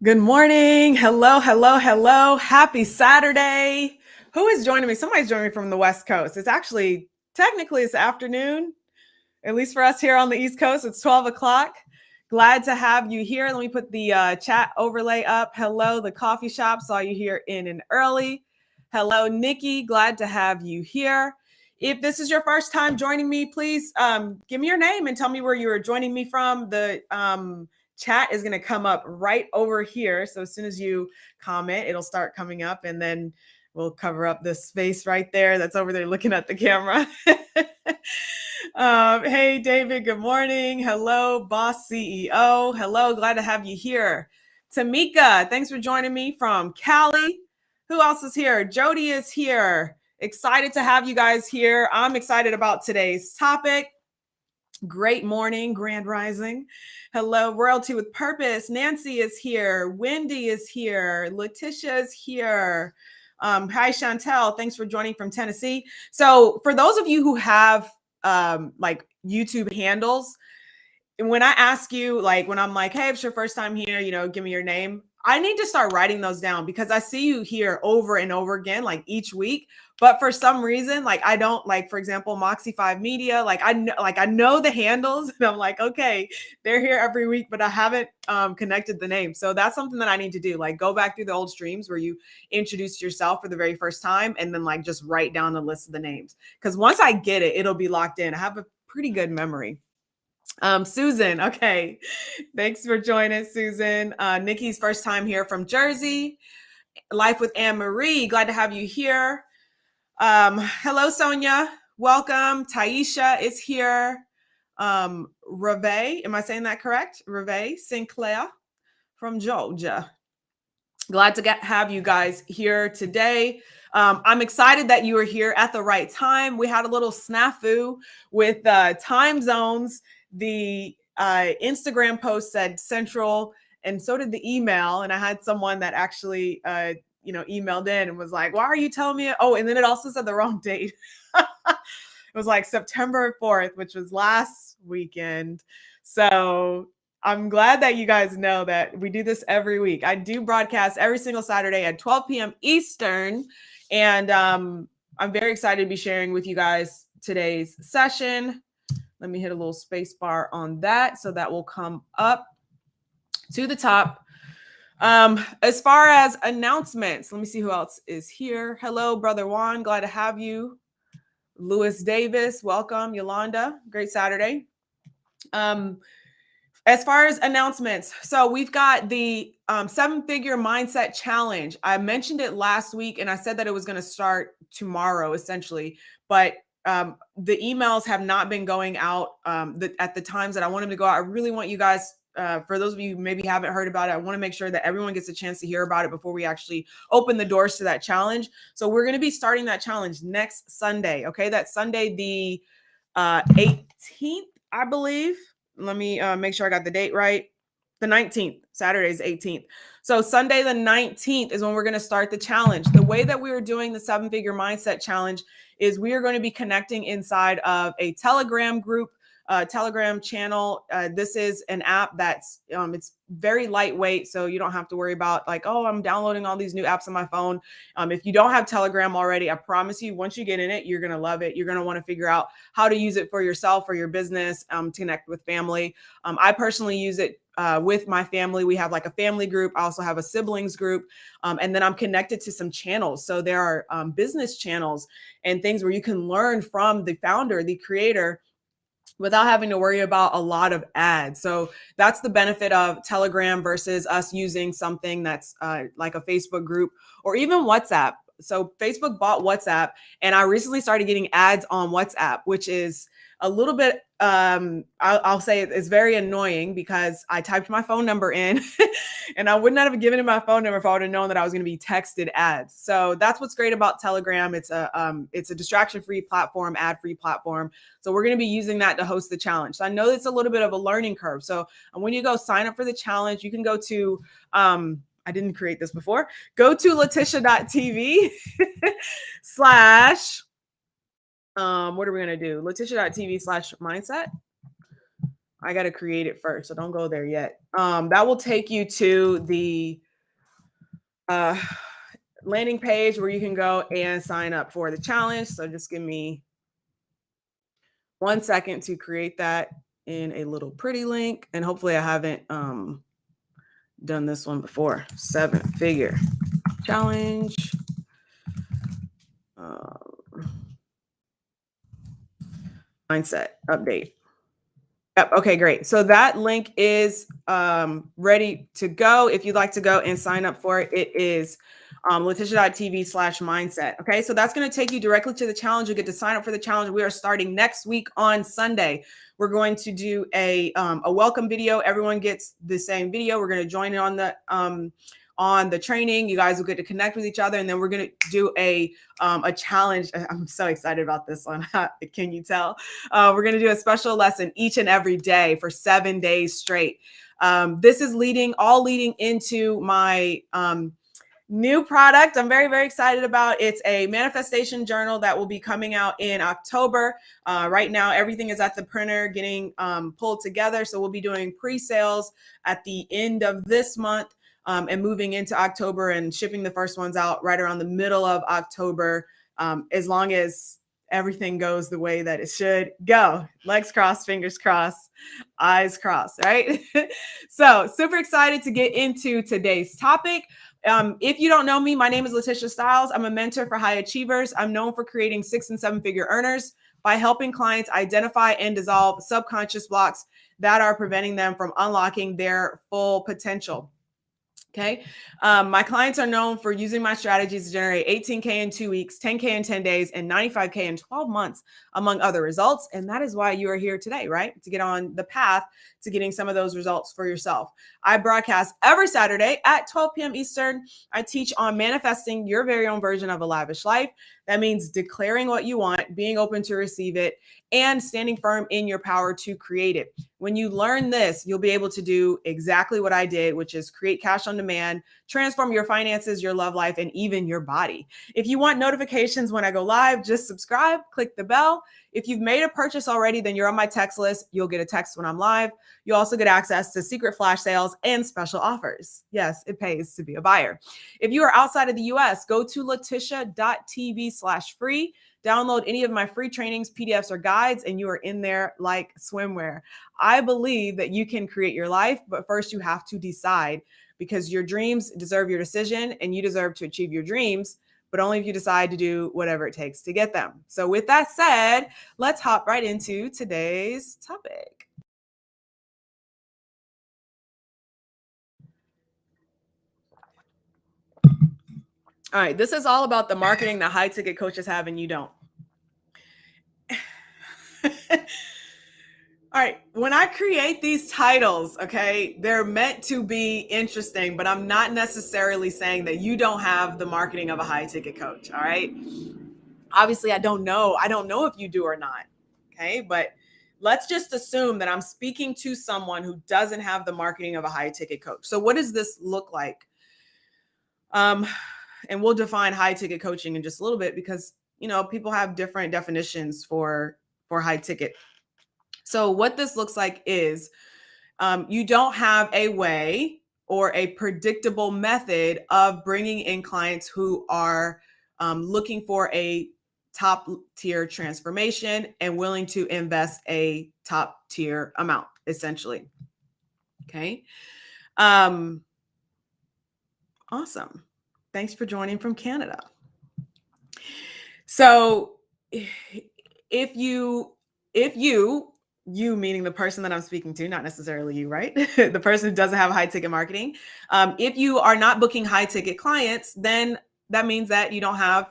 Good morning. Hello, hello, hello. Happy Saturday. Who is joining me? Somebody's joining me from the West Coast. It's actually, technically, it's afternoon, at least for us here on the East Coast. It's 12 o'clock. Glad to have you here. Let me put the chat overlay up. Hello, the coffee shop. Saw you here in and early. Hello, Nikki. Glad to have you here. If this is your first time joining me, please give me your name and tell me where you are joining me from. The chat is going to come up right over here. So as soon as you comment, it'll start coming up, and then we'll cover up this space right there that's over there looking at the camera. Hey, David, good morning. Hello, Boss CEO. Hello, glad to have you here. Tamika, thanks for joining me from Cali. Who else is here? Jody is here. Excited to have you guys here. I'm excited about today's topic. Great morning, Grand Rising. Hello, Royalty with Purpose. Nancy is here. Wendy is here. LaTisha is here. Hi, Chantel. Thanks for joining from Tennessee. So for those of you who have like YouTube handles, and when I ask you, like when I'm like, hey, if it's your first time here, give me your name, I need to start writing those down because I see you here over and over again, like each week. But for some reason, like I don't, like, for example, Moxie 5 Media, I know the handles, and I'm like, okay, they're here every week, but I haven't connected the name. So that's something that I need to do. Like go back through the old streams where you introduced yourself for the very first time, and then like just write down the list of the names. Because once I get it, it'll be locked in. I have a pretty good memory. Susan, okay. Thanks for joining, Susan. Nikki's first time here from Jersey. Life with Anne Marie, glad to have you here. Hello, Sonia. Welcome. Taisha is here. Reve, am I saying that correct? Reve Sinclair from Georgia. Glad to have you guys here today. I'm excited that you are here at the right time. We had a little snafu with time zones. The Instagram post said Central, and so did the email. And I had someone that actually, emailed in and was like, why are you telling me? Oh, and then it also said the wrong date. It was like September 4th, which was last weekend. So I'm glad that you guys know that we do this every week. I do broadcast every single Saturday at 12 p.m. Eastern. And I'm very excited to be sharing with you guys today's session. Let me hit a little space bar on that so that will come up to the top. As far as announcements, let me see who else is here. Hello, Brother Juan. Glad to have you. Lewis Davis, welcome. Yolanda, great Saturday. As far as announcements, so we've got the 7-figure mindset challenge. I mentioned it last week, and I said that it was going to start tomorrow, essentially. But the emails have not been going out at the times that I want them to go out. I really want you guys, for those of you who maybe haven't heard about it, I want to make sure that everyone gets a chance to hear about it before we actually open the doors to that challenge. So we're going to be starting that challenge next Sunday. Okay, that's Sunday the 18th, I believe. Let me make sure I got the date right. The 19th, Saturday's 18th. So Sunday the 19th is when we're going to start the challenge. The way that we are doing the 7-figure mindset challenge is we are going to be connecting inside of a Telegram group, Telegram channel. This is an app that's it's very lightweight, so you don't have to worry about like, oh, I'm downloading all these new apps on my phone. If you don't have Telegram already, I promise you, once you get in it, you're going to love it. You're going to want to figure out how to use it for yourself, for your business, to connect with family. I personally use it with my family. We have like a family group. I also have a siblings group. And then I'm connected to some channels. So there are business channels and things where you can learn from the founder, the creator, without having to worry about a lot of ads. So that's the benefit of Telegram versus us using something that's like a Facebook group or even WhatsApp. So Facebook bought WhatsApp, and I recently started getting ads on WhatsApp, which is a little bit, I'll say it's very annoying because I typed my phone number in and I would not have given him my phone number if I would have known that I was going to be texted ads. So that's what's great about Telegram. It's a distraction-free platform, ad-free platform. So we're going to be using that to host the challenge. So I know it's a little bit of a learning curve. So when you go sign up for the challenge, you can go to, I didn't create this before, go to LaTisha.tv / what are we going to do? LaTisha.tv / mindset. I got to create it first, so don't go there yet. That will take you to the uh, landing page where you can go and sign up for the challenge. So just give me 1 second to create that in a little pretty link. And hopefully I haven't done this one before. 7-figure challenge. Mindset update. Yep. Okay, great. So that link is ready to go. If you'd like to go and sign up for it, it is LaTisha.tv/mindset. Okay, so that's going to take you directly to the challenge. You get to sign up for the challenge. We are starting next week on Sunday. We're going to do a welcome video. Everyone gets the same video. We're going to join in on the training. You guys will get to connect with each other, and then we're going to do a challenge. I'm so excited about this one. Can you tell? We're going to do a special lesson each and every day for 7 days straight. This is leading into my new product I'm very, very excited about. It's a manifestation journal that will be coming out in October. Right now, everything is at the printer getting pulled together. So we'll be doing pre-sales at the end of this month. And moving into October and shipping the first ones out right around the middle of October, as long as everything goes the way that it should go. Legs crossed, fingers crossed, eyes crossed, right? So super excited to get into today's topic. If you don't know me, my name is LaTisha Styles. I'm a mentor for high achievers. I'm known for creating 6- and 7-figure earners by helping clients identify and dissolve subconscious blocks that are preventing them from unlocking their full potential. Okay. My clients are known for using my strategies to generate 18K in 2 weeks, 10K in 10 days, and 95K in 12 months, among other results. And that is why you are here today, right? To get on the path to getting some of those results for yourself. I broadcast every Saturday at 12 p.m. Eastern. I teach on manifesting your very own version of a lavish life. That means declaring what you want, being open to receive it, and standing firm in your power to create it. When you learn this, you'll be able to do exactly what I did, which is create cash on demand, transform your finances, your love life, and even your body. If you want notifications when I go live, just subscribe, click the bell. If you've made a purchase already, then you're on my text list. You'll get a text when I'm live. You also get access to secret flash sales and special offers. Yes, it pays to be a buyer. If you are outside of the US, go to latisha.tv/free. Download any of my free trainings, PDFs, or guides, and you are in there like swimwear. I believe that you can create your life, but first you have to decide, because your dreams deserve your decision and you deserve to achieve your dreams, but only if you decide to do whatever it takes to get them. So with that said, let's hop right into today's topic. All right, this is all about the marketing that high ticket coaches have and you don't. All right, when I create these titles, okay, they're meant to be interesting, but I'm not necessarily saying that you don't have the marketing of a high ticket coach. All right. Obviously, I don't know if you do or not. Okay. But let's just assume that I'm speaking to someone who doesn't have the marketing of a high ticket coach. So what does this look like? And we'll define high ticket coaching in just a little bit, because, people have different definitions for high ticket. So what this looks like is you don't have a way or a predictable method of bringing in clients who are looking for a top tier transformation and willing to invest a top tier amount, essentially. Okay. Awesome. Thanks for joining from Canada. So if you meaning the person that I'm speaking to, not necessarily you, right? The person who doesn't have high ticket marketing. If you are not booking high ticket clients, then that means that you don't have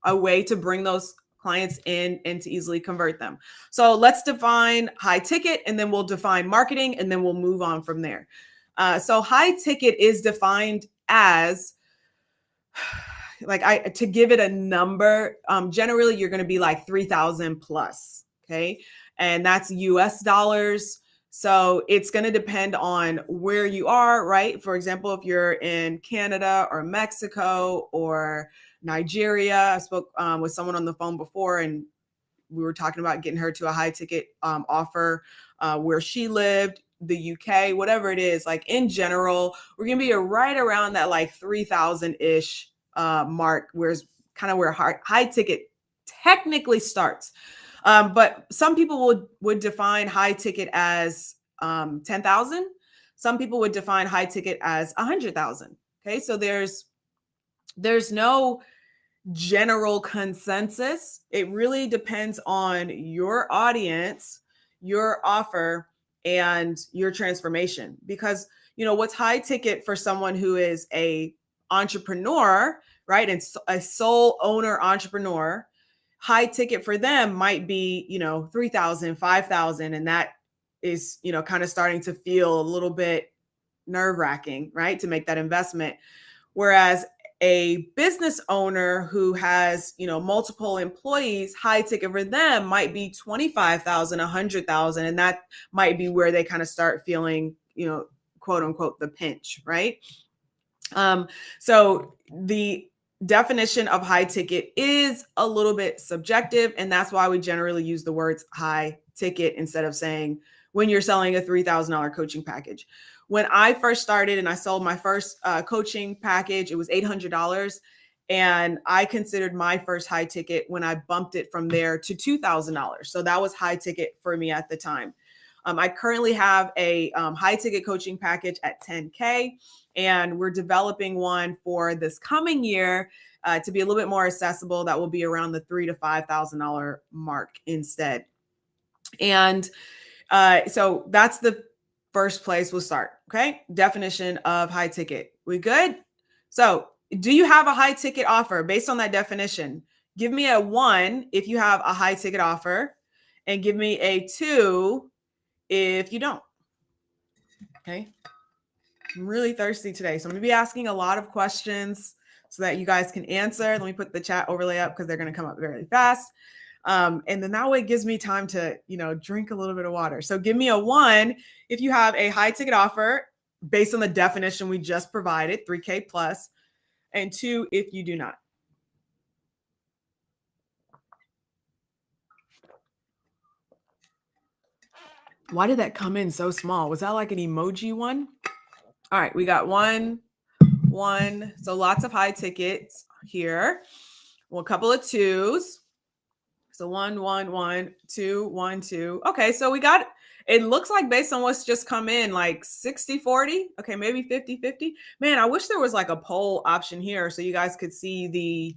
a way to bring those clients in and to easily convert them. So let's define high ticket, and then we'll define marketing, and then we'll move on from there. So high ticket is defined as, to give it a number, generally you're going to be like 3,000 plus. Okay. And that's US dollars. So it's going to depend on where you are, right? For example, if you're in Canada or Mexico or Nigeria, I spoke with someone on the phone before, and we were talking about getting her to a high ticket offer where she lived, the UK, whatever it is, like in general, we're going to be right around that like 3,000-ish mark, where's kind of where high ticket technically starts. But some people would define high ticket as 10,000. Some people would define high ticket as 100,000. Okay, so there's no general consensus. It really depends on your audience, your offer, and your transformation. Because what's high ticket for someone who is a entrepreneur, right, and a sole owner entrepreneur, high ticket for them might be 3,000, 5,000, and that is kind of starting to feel a little bit nerve-wracking, right, to make that investment. Whereas a business owner who has, multiple employees, high ticket for them might be 25,000, 100,000, and that might be where they kind of start feeling, quote unquote, the pinch, right? So the definition of high ticket is a little bit subjective, and that's why we generally use the words high ticket instead of saying when you're selling a $3,000 coaching package. When I first started and I sold my first coaching package, it was $800. And I considered my first high ticket when I bumped it from there to $2,000. So that was high ticket for me at the time. I currently have a high ticket coaching package at 10K, and we're developing one for this coming year to be a little bit more accessible. That will be around the $3,000 to $5,000 mark instead. And so that's the first place we'll start. Okay. Definition of high ticket. We good? So do you have a high ticket offer based on that definition? Give me a 1 if you have a high ticket offer, and give me a 2 if you don't. Okay. I'm really thirsty today. So I'm going to be asking a lot of questions so that you guys can answer. Let me put the chat overlay up because they're going to come up very fast. And then that way it gives me time to, drink a little bit of water. So give me a 1 if you have a high ticket offer based on the definition we just provided, 3K plus, and 2 if you do not. Why did that come in so small? Was that like an emoji one? All right, we got one. So lots of high tickets here. Well, a couple of 2s. So 1, 1, 1, 2, 1, 2. Okay, so we got, it looks like based on what's just come in, like 60-40. Okay, maybe 50-50. Man, I wish there was like a poll option here so you guys could see the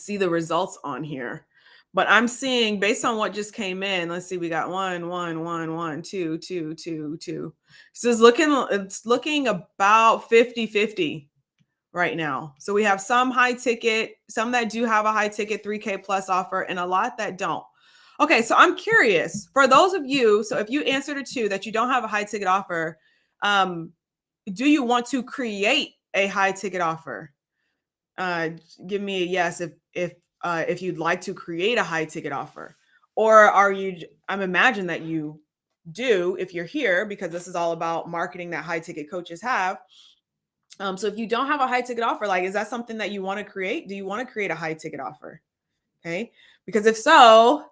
results on here. But I'm seeing based on what just came in, let's see, we got 1, 1, 1, 1, 2, 2, 2, 2. So it's looking about 50-50 right now. So we have some high ticket, some that do have a high ticket 3K plus offer, and a lot that don't. Okay, so I'm curious for those of you. So if you answered a 2 that you don't have a high ticket offer, do you want to create a high ticket offer? Give me a yes if you'd like to create a high ticket offer, or are you? I'm imagining that you do if you're here because this is all about marketing that high ticket coaches have. So if you don't have a high ticket offer, like, is that something that you want to create? Do you want to create a high ticket offer? Okay. Because if so,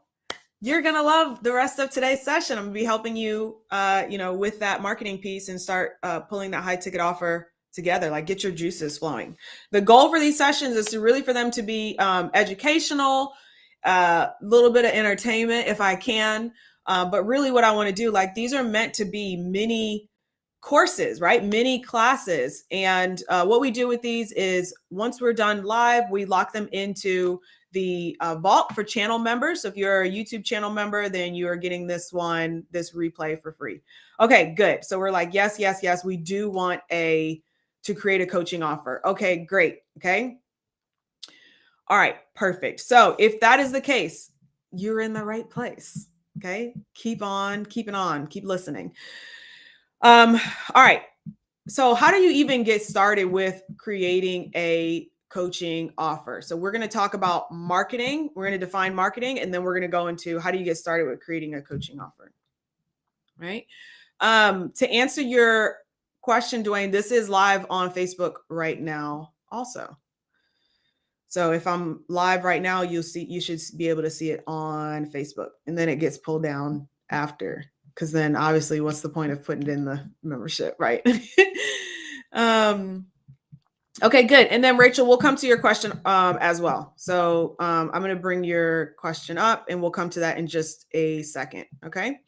you're going to love the rest of today's session. I'm going to be helping you, with that marketing piece and start pulling that high ticket offer together, like get your juices flowing. The goal for these sessions is to really for them to be educational, a little bit of entertainment if I can. But really what I want to do, like these are meant to be mini courses, right? Mini classes. And what we do with these is once we're done live, we lock them into the vault for channel members. So if you're a YouTube channel member, then you are getting this replay for free. Okay, good. So we're like, yes, yes, yes. We do want to create a coaching offer. Okay, great. Okay. All right, perfect. So if that is the case, you're in the right place. Okay. Keep on, keep listening. All right. So how do you even get started with creating a coaching offer? So we're going to talk about marketing. We're going to define marketing, and then we're going to go into how do you get started with creating a coaching offer, right? To answer your question, Dwayne, this is live on Facebook right now also. So if I'm live right now, you should be able to see it on Facebook, and then it gets pulled down after, because then obviously what's the point of putting it in the membership, right? Okay, good. And then Rachel, we'll come to your question as well. So I'm going to bring your question up and we'll come to that in just a second. Okay.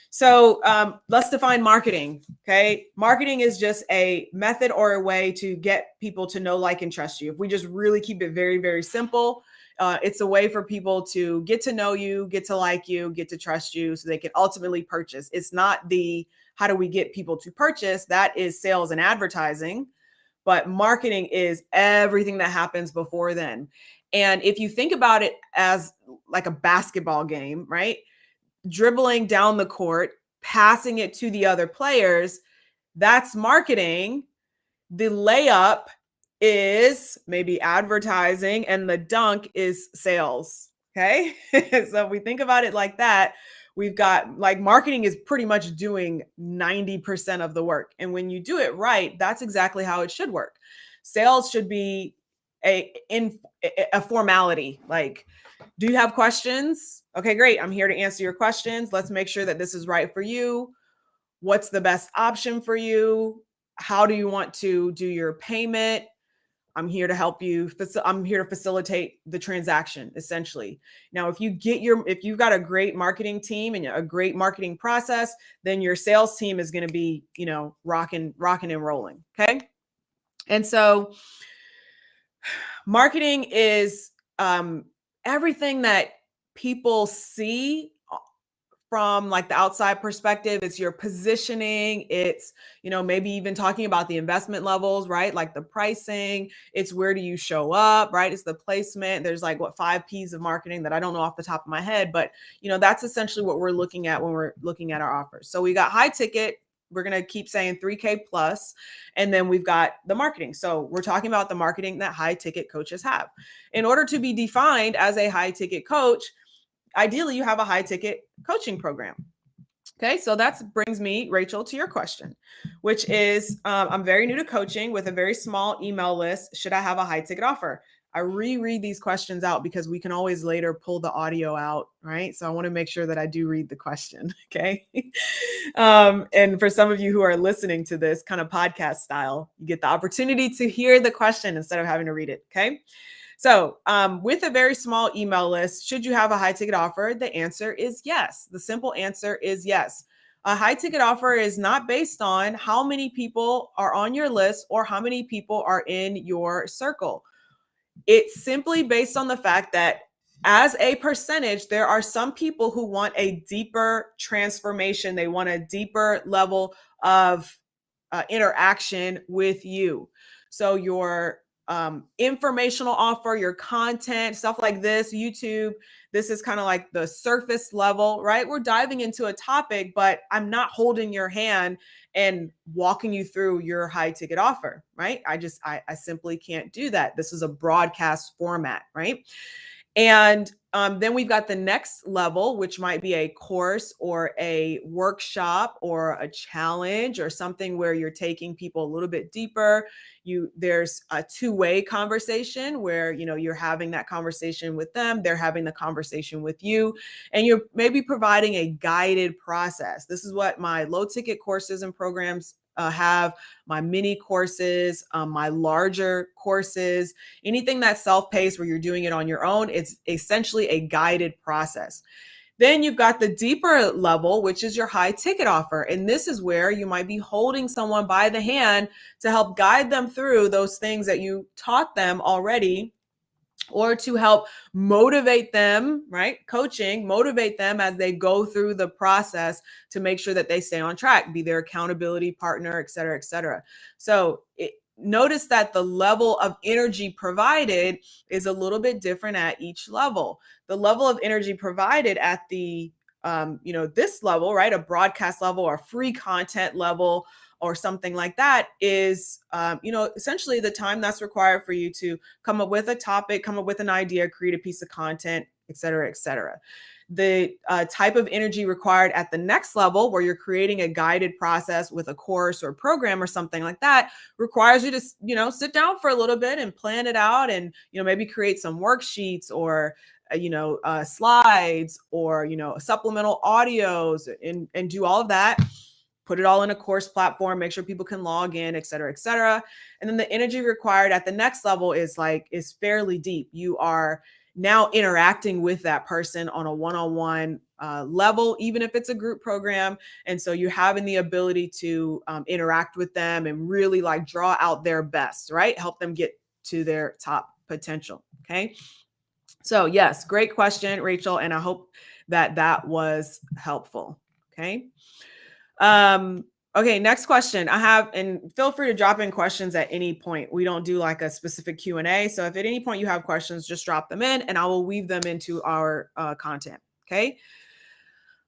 So let's define marketing. Okay. Marketing is just a method or a way to get people to know, like, and trust you. If we just really keep it very, very simple, it's a way for people to get to know you, get to like you, get to trust you so they can ultimately purchase. It's not the how do we get people to purchase? That is sales and advertising. But marketing is everything that happens before then. And if you think about it as like a basketball game, right? Dribbling down the court, passing it to the other players, that's marketing. The layup is maybe advertising, and the dunk is sales. Okay. So if we think about it like that, we've got, like, marketing is pretty much doing 90% of the work. And when you do it right, that's exactly how it should work. Sales should be a formality. Like, do you have questions? Okay, great. I'm here to answer your questions. Let's make sure that this is right for you. What's the best option for you? How do you want to do your payment? I'm here to help you. I'm here to facilitate the transaction, essentially. Now, if you've got a great marketing team and a great marketing process, then your sales team is going to be, rocking and rolling. Okay. And so marketing is everything that people see from, like, the outside perspective. It's your positioning. It's, maybe even talking about the investment levels, right? Like the pricing. It's where do you show up, right? It's the placement. There's like 5 P's of marketing that I don't know off the top of my head, but that's essentially what we're looking at when we're looking at our offers. So we got high ticket. We're going to keep saying 3K plus. And then we've got the marketing. So we're talking about the marketing that high ticket coaches have. In order to be defined as a high ticket coach, ideally you have a high ticket coaching program. Okay, so that brings me, Rachel, to your question, which is, I'm very new to coaching with a very small email list. Should I have a high ticket offer? I reread these questions out because we can always later pull the audio out, right? So I want to make sure that I do read the question. Okay. And for some of you who are listening to this kind of podcast style, you get the opportunity to hear the question instead of having to read it. Okay. So with a very small email list, should you have a high ticket offer? The answer is yes. The simple answer is yes. A high ticket offer is not based on how many people are on your list or how many people are in your circle. It's simply based on the fact that as a percentage, there are some people who want a deeper transformation. They want a deeper level of interaction with you. So your informational offer, your content, stuff like this, YouTube, this is kind of like the surface level, right? We're diving into a topic, but I'm not holding your hand and walking you through your high ticket offer, right? I simply can't do that. This is a broadcast format, right? And then we've got the next level, which might be a course or a workshop or a challenge or something where you're taking people a little bit deeper. There's a two-way conversation where, you're having that conversation with them, they're having the conversation with you, and you're maybe providing a guided process. This is what my low ticket courses and programs have, my mini courses, my larger courses, anything that's self-paced where you're doing it on your own. It's essentially a guided process. Then you've got the deeper level, which is your high ticket offer. And this is where you might be holding someone by the hand to help guide them through those things that you taught them already, or to help motivate them, right? Coaching, motivate them as they go through the process to make sure that they stay on track, be their accountability partner, et cetera, et cetera. So notice that the level of energy provided is a little bit different at each level. The level of energy provided at the, this level, right? A broadcast level or free content level or something like that is, essentially the time that's required for you to come up with a topic, come up with an idea, create a piece of content, et cetera, et cetera. The type of energy required at the next level, where you're creating a guided process with a course or program or something like that, requires you to, sit down for a little bit and plan it out, and, maybe create some worksheets or, slides, or, supplemental audios, and do all of that. Put it all in a course platform, make sure people can log in, et cetera, et cetera. And then the energy required at the next level is fairly deep. You are now interacting with that person on a one-on-one level, even if it's a group program. And so you're having the ability to interact with them and really draw out their best, right? Help them get to their top potential. Okay. So yes, great question, Rachel. And I hope that was helpful. Okay. Okay, next question I have, and feel free to drop in questions at any point. We don't do a specific Q&A. So if at any point you have questions, just drop them in and I will weave them into our content. Okay.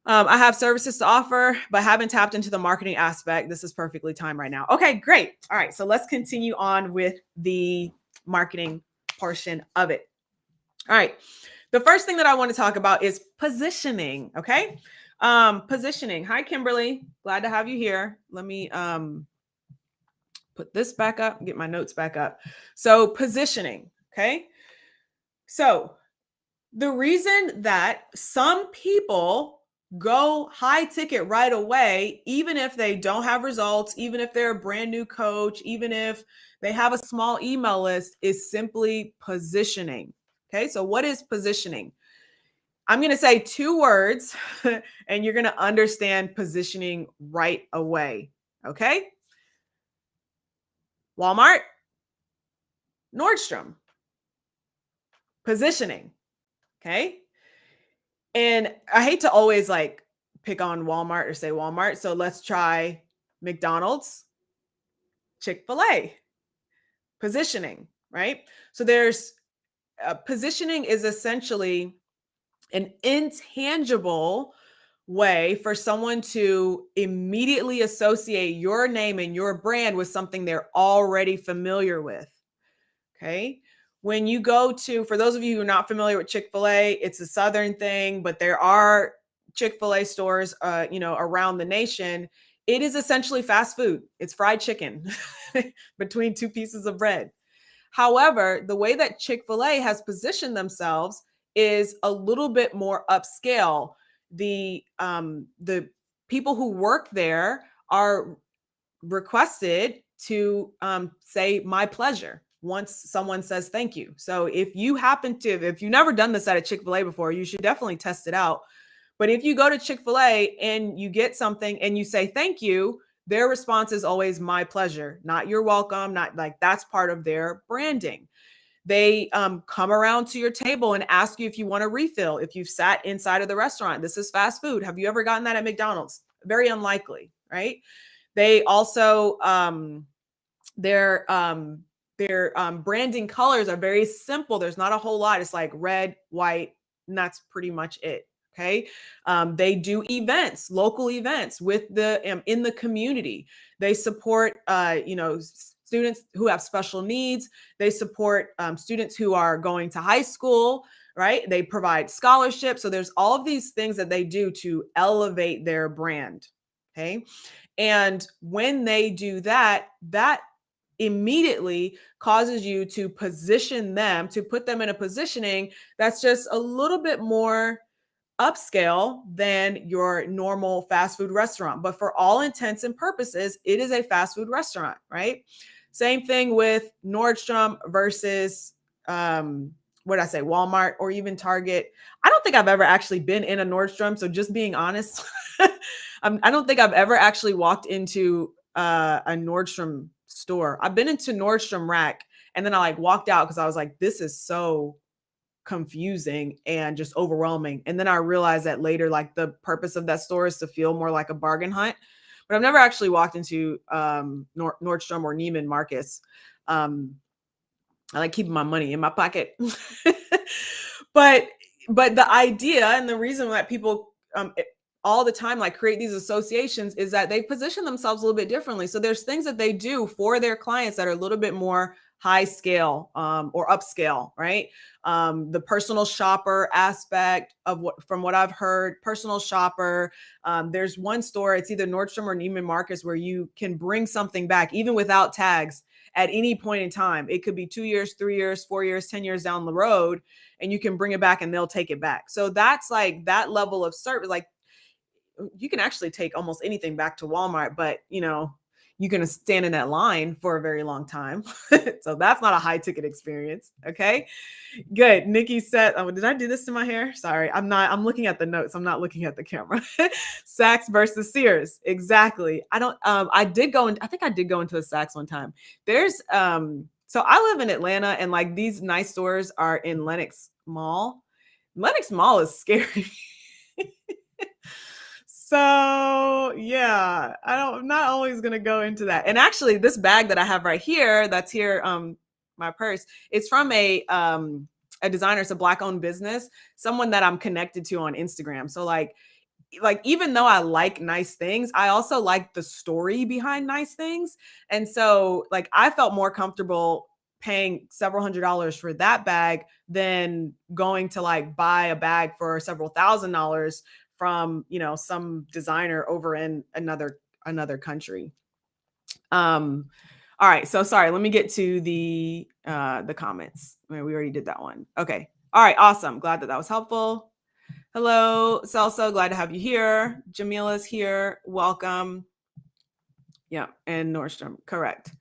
I have services to offer, but haven't tapped into the marketing aspect. This is perfectly timed right now. Okay, great. All right. So let's continue on with the marketing portion of it. All right. The first thing that I want to talk about is positioning. Okay. Positioning. Hi, Kimberly. Glad to have you here. Let me put this back up, get my notes back up. So positioning. Okay. So the reason that some people go high ticket right away, even if they don't have results, even if they're a brand new coach, even if they have a small email list, is simply positioning. Okay. So what is positioning? I'm going to say 2 words and you're going to understand positioning right away. Okay. Walmart, Nordstrom, positioning. Okay. And I hate to always pick on Walmart or say Walmart. So let's try McDonald's, Chick-fil-A, positioning, right? So there's positioning is essentially an intangible way for someone to immediately associate your name and your brand with something they're already familiar with. Okay. When you go to, for those of you who are not familiar with Chick-fil-A, it's a Southern thing, but there are Chick-fil-A stores, around the nation. It is essentially fast food. It's fried chicken between 2 pieces of bread. However, the way that Chick-fil-A has positioned themselves is a little bit more upscale. The people who work there are requested to say "my pleasure" once someone says thank you. So if you've never done this at a Chick-fil-A before, you should definitely test it out. But if you go to Chick-fil-A and you get something and you say thank you, their response is always "my pleasure," not "you're welcome," not that's part of their branding. They come around to your table and ask you if you want a refill. If you've sat inside of the restaurant, this is fast food. Have you ever gotten that at McDonald's? Very unlikely, right? They also, their branding colors are very simple. There's not a whole lot. It's red, white, and that's pretty much it. Okay. They do events, local events with in the community. They support, students who have special needs. They support students who are going to high school, right? They provide scholarships. So there's all of these things that they do to elevate their brand. Okay. And when they do that, that immediately causes you to position them, to put them in a positioning that's just a little bit more upscale than your normal fast food restaurant. But for all intents and purposes, it is a fast food restaurant, right? Same thing with Nordstrom versus, Walmart or even Target. I don't think I've ever actually been in a Nordstrom. So just being honest, I don't think I've ever actually walked into a Nordstrom store. I've been into Nordstrom Rack and then I walked out because I was like, this is so confusing and just overwhelming. And then I realized that later, the purpose of that store is to feel more like a bargain hunt. But I've never actually walked into Nordstrom or Neiman Marcus. I like keeping my money in my pocket. but the idea and the reason that people all the time create these associations is that they position themselves a little bit differently. So there's things that they do for their clients that are a little bit more high scale or upscale, right? The personal shopper aspect of from what I've heard, personal shopper. There's one store, it's either Nordstrom or Neiman Marcus, where you can bring something back even without tags at any point in time. It could be 2 years, 3 years, 4 years, 10 years down the road, and you can bring it back and they'll take it back. So that's like that level of service. Like you can actually take almost anything back to Walmart, but you're going to stand in that line for a very long time. So that's not a high ticket experience. Okay, good. Nikki said, oh, did I do this to my hair? Sorry, I'm looking at the notes. I'm not looking at the camera. Saks versus Sears. Exactly. I think I did go into a Saks one time. So I live in Atlanta, and like these nice stores are in Lenox Mall. Lenox Mall is scary. So yeah, I'm not always gonna go into that. And actually, this bag that I have right here, that's here, my purse, it's from a designer. It's a Black-owned business, someone that I'm connected to on Instagram. So like even though I like nice things, I also like the story behind nice things. And so like I felt more comfortable paying several $100s for that bag than going to like buy a bag for several $1,000s from some designer over in another country. All right, so sorry, let me get to the comments. I mean, we already did that one. Okay, all right, awesome. Glad that was helpful. Hello, Celso, glad to have you here. Jamila's here, welcome. Yeah, and Nordstrom, correct.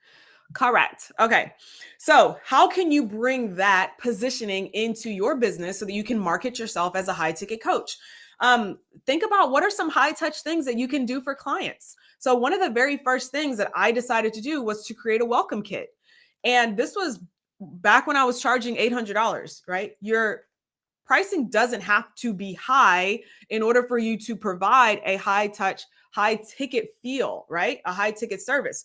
Okay. So how can you bring that positioning into your business so that you can market yourself as a high ticket coach? Think about what are some high touch things that you can do for clients. So one of the very first things that I decided to do was to create a welcome kit. And this was back when I was charging $800, right? Your pricing doesn't have to be high in order for you to provide a high touch, high ticket feel, right? A high ticket service.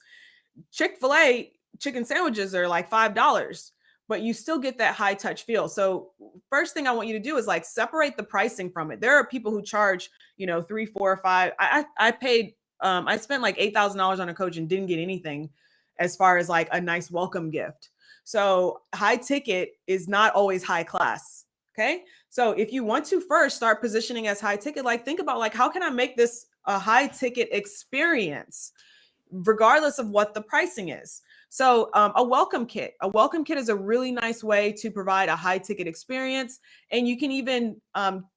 Chick-fil-A chicken sandwiches are like $5, but you still get that high touch feel. So first thing I want you to do is like separate the pricing from it. There are people who charge, 3, 4, 5. I paid, I spent like $8,000 on a coach and didn't get anything as far as like a nice welcome gift. So high ticket is not always high class. Okay. So if you want to first start positioning as high ticket, like think about like, how can I make this a high ticket experience, regardless of what the pricing is? So a welcome kit is a really nice way to provide a high ticket experience. And you can even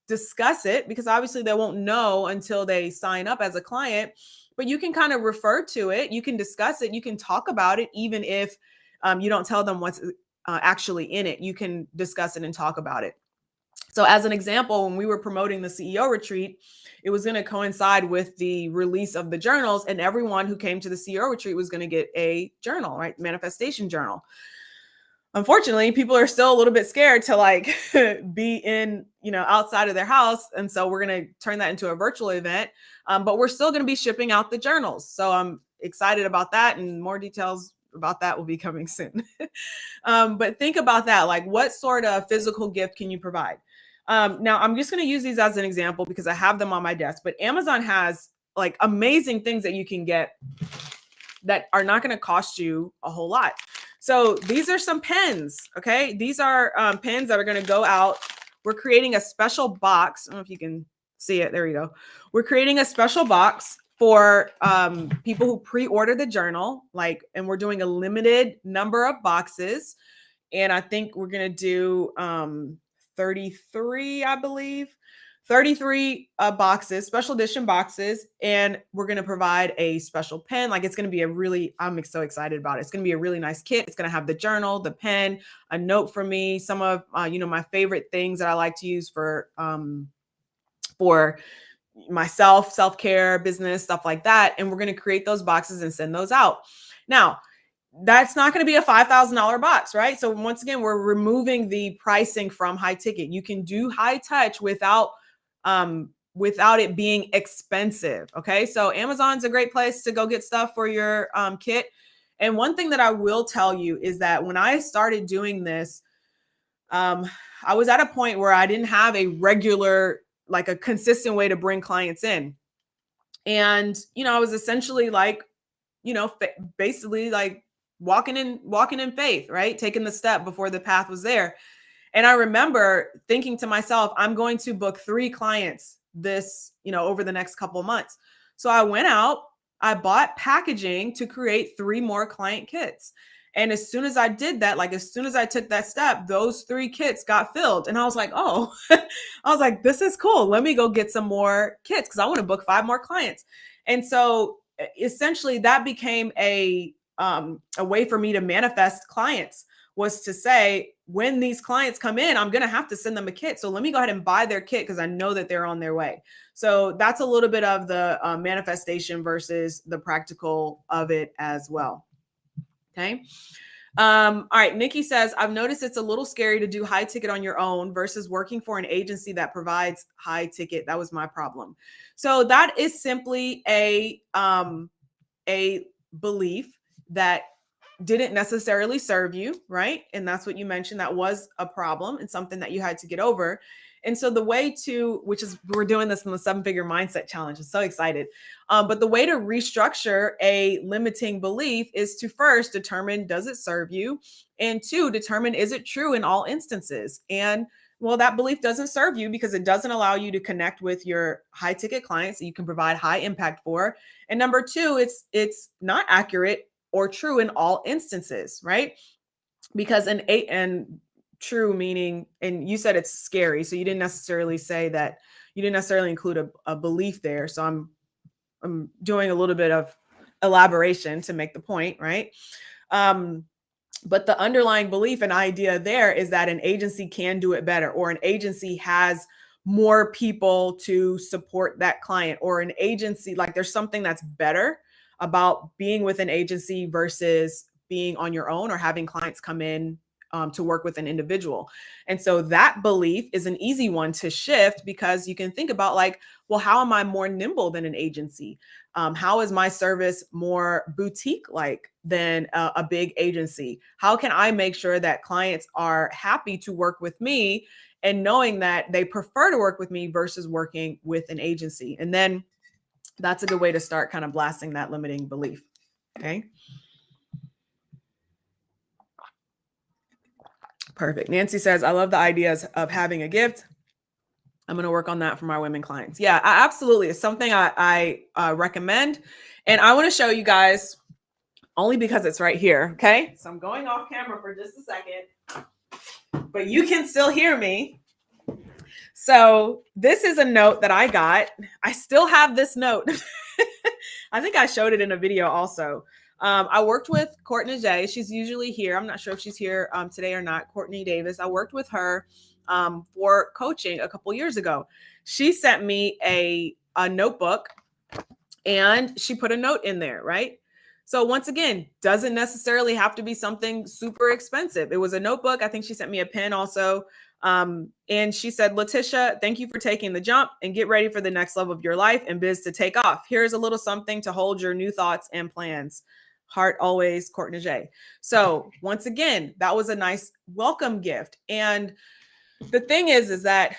discuss it, because obviously they won't know until they sign up as a client, but you can kind of refer to it. You can discuss it. You can talk about it, even if you don't tell them what's actually in it. You can discuss it and talk about it. So as an example, when we were promoting the CEO retreat, it was going to coincide with the release of the journals, and everyone who came to the CEO retreat was going to get a journal, right? Manifestation journal. Unfortunately, people are still a little bit scared to like be in, outside of their house. And so we're going to turn that into a virtual event, but we're still going to be shipping out the journals. So I'm excited about that, and more details about that will be coming soon. But think about that. Like, what sort of physical gift can you provide? Now, I'm just going to use these as an example because I have them on my desk, but Amazon has like amazing things that you can get that are not going to cost you a whole lot. So these are some pens. Okay. These are pens that are going to go out. We're creating a special box. I don't know if you can see it. There you go. We're creating a special box for people who pre-order the journal, and we're doing a limited number of boxes. And I think we're going to do 33, I believe, 33 boxes, special edition boxes. And we're going to provide a special pen. Like, it's going to be I'm so excited about it. It's going to be a really nice kit. It's going to have the journal, the pen, a note from me, some of, my favorite things that I like to use for myself, self-care, business, stuff like that. And we're going to create those boxes and send those out. Now, that's not going to be a $5,000 box, right? So once again, we're removing the pricing from high ticket. You can do high touch without it being expensive. Okay. So Amazon's a great place to go get stuff for your kit. And one thing that I will tell you is that when I started doing this, I was at a point where I didn't have a regular, like a consistent way to bring clients in. And, I was essentially like, basically like walking in faith, right? Taking the step before the path was there. And I remember thinking to myself, I'm going to book 3 clients this, over the next couple of months. So I went out, I bought packaging to create 3 more client kits. And as soon as I did that, like as soon as I took that step, those 3 kits got filled. And I was like, oh, I was like, this is cool. Let me go get some more kits because I want to book 5 more clients. And so essentially that became a way for me to manifest clients, was to say, when these clients come in, I'm going to have to send them a kit. So let me go ahead and buy their kit because I know that they're on their way. So that's a little bit of the manifestation versus the practical of it as well. Okay. All right. Nikki says, I've noticed it's a little scary to do high ticket on your own versus working for an agency that provides high ticket. That was my problem. So that is simply a belief that didn't necessarily serve you, right? And that's what you mentioned. That was a problem and something that you had to get over. And so the way to, which is, we're doing this in the 7-figure mindset challenge. I'm so excited. But the way to restructure a limiting belief is to first determine, does it serve you? And 2, determine, is it true in all instances? And well, that belief doesn't serve you because it doesn't allow you to connect with your high ticket clients that you can provide high impact for. And number 2, it's not accurate or true in all instances, right? Because and true meaning, and you said it's scary, so you didn't necessarily say that, you didn't necessarily include a belief there. So I'm doing a little bit of elaboration to make the point, right? But the underlying belief and idea there is that an agency can do it better, or an agency has more people to support that client, or an agency, like there's something that's better about being with an agency versus being on your own or having clients come in to work with an individual. And so that belief is an easy one to shift, because you can think about like, well, how am I more nimble than an agency? How is my service more boutique-like than a big agency? How can I make sure that clients are happy to work with me and knowing that they prefer to work with me versus working with an agency? And then that's a good way to start kind of blasting that limiting belief. Okay. Perfect. Nancy says, I love the ideas of having a gift. I'm going to work on that for my women clients. Yeah, absolutely. It's something I recommend. And I want to show you guys only because it's right here. Okay. So I'm going off camera for just a second, but you can still hear me. So this is a note that I got. I still have this note. I think I showed it in a video also. I worked with Courtney J. She's usually here. I'm not sure if she's here today or not. Courtney Davis. I worked with her for coaching a couple years ago. She sent me a notebook and she put a note in there, right? So once again, doesn't necessarily have to be something super expensive. It was a notebook. I think she sent me a pen also. And she said, LaTisha, thank you for taking the jump and get ready for the next level of your life and biz to take off. Here's a little something to hold your new thoughts and plans. Heart always, Courtney J. So once again, that was a nice welcome gift. And the thing is that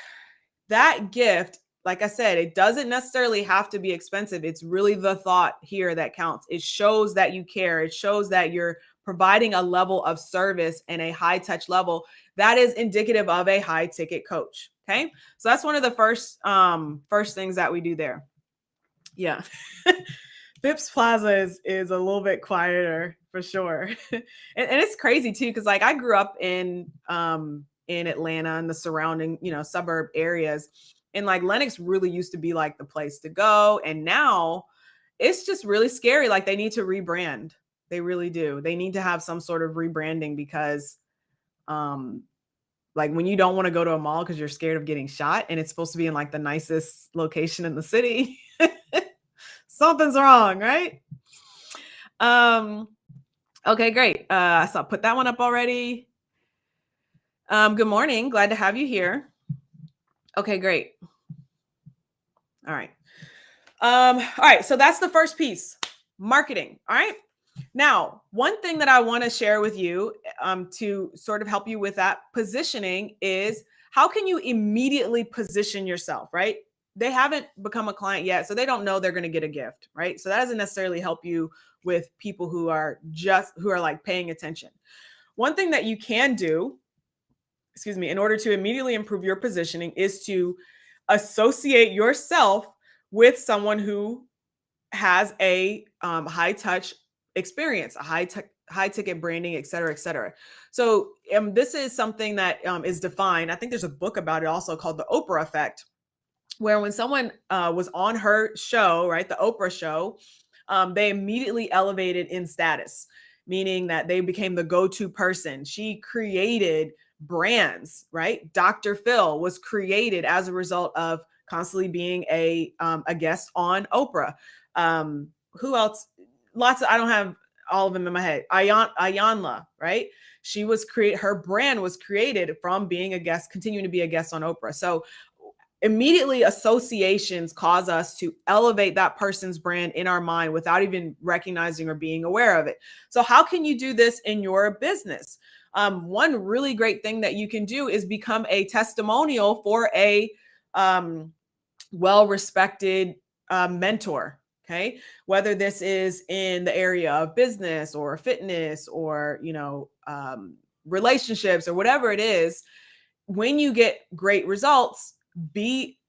gift, like I said, it doesn't necessarily have to be expensive. It's really the thought here that counts. It shows that you care. It shows that you're providing a level of service and a high touch level that is indicative of a high ticket coach. Okay. So that's one of the first things that we do there. Yeah. Phipps Plaza is a little bit quieter for sure. and it's crazy too. Cause like I grew up in Atlanta and the surrounding, suburb areas. And like Lenox really used to be like the place to go. And now it's just really scary. Like they need to rebrand. They really do. They need to have some sort of rebranding because like when you don't want to go to a mall because you're scared of getting shot and it's supposed to be in like the nicest location in the city, something's wrong, right? Okay, great. I saw put that one up already. Good morning. Glad to have you here. Okay, great. All right. All right. So that's the first piece, marketing. All right. Now, one thing that I want to share with you to sort of help you with that positioning is how can you immediately position yourself, right? they haven't become a client yet, so they don't know they're going to get a gift, right? So that doesn't necessarily help you with people who are like paying attention. One thing that you can do, in order to immediately improve your positioning is to associate yourself with someone who has a high touch experience, a high ticket branding, et cetera, et cetera. So this is something that is defined. I think there's a book about it also called The Oprah Effect, where when someone was on her show, right, the Oprah show, they immediately elevated in status, meaning that they became the go-to person. She created brands, right? Dr. Phil was created as a result of constantly being a guest on Oprah. Who else? Lots of, I don't have all of them in my head. Ayanla, right? Her brand was created from being a guest, continuing to be a guest on Oprah. So immediately associations cause us to elevate that person's brand in our mind without even recognizing or being aware of it. So how can you do this in your business? One really great thing that you can do is become a testimonial for a well-respected mentor. Okay. Whether this is in the area of business or fitness or, relationships or whatever it is, when you get great results,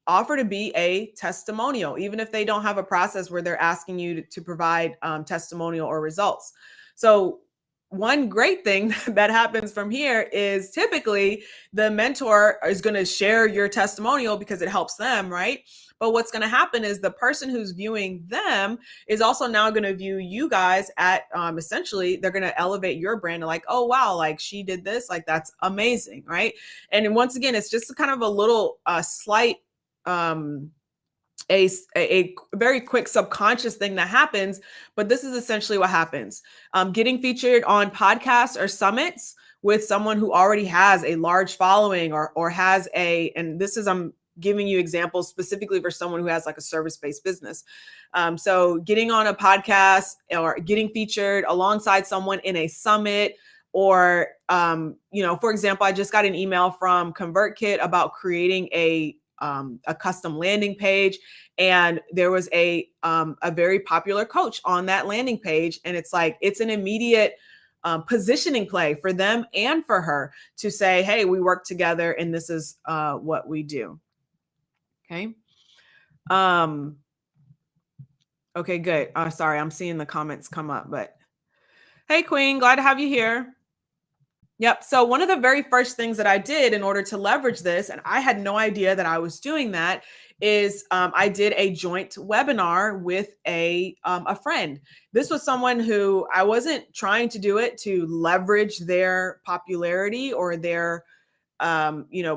offer to be a testimonial, even if they don't have a process where they're asking you to provide testimonial or results. So one great thing that happens from here is typically the mentor is going to share your testimonial because it helps them, right? But what's going to happen is the person who's viewing them is also now going to view you guys at essentially, they're going to elevate your brand and like, oh, wow, like she did this, like that's amazing, right? And once again, it's just kind of a little slight, a very quick subconscious thing that happens, but this is essentially what happens. Getting featured on podcasts or summits with someone who already has a large following or has and this is, I'm giving you examples specifically for someone who has like a service-based business. So getting on a podcast or getting featured alongside someone in a summit, or, for example, I just got an email from ConvertKit about creating a custom landing page. And there was a very popular coach on that landing page. And it's like, it's an immediate positioning play for them and for her to say, hey, we work together and this is what we do. Okay. Okay, good. Sorry, I'm seeing the comments come up, but hey, Queen, glad to have you here. Yep. So one of the very first things that I did in order to leverage this, and I had no idea that I was doing that, is I did a joint webinar with a friend. This was someone who I wasn't trying to do it to leverage their popularity or their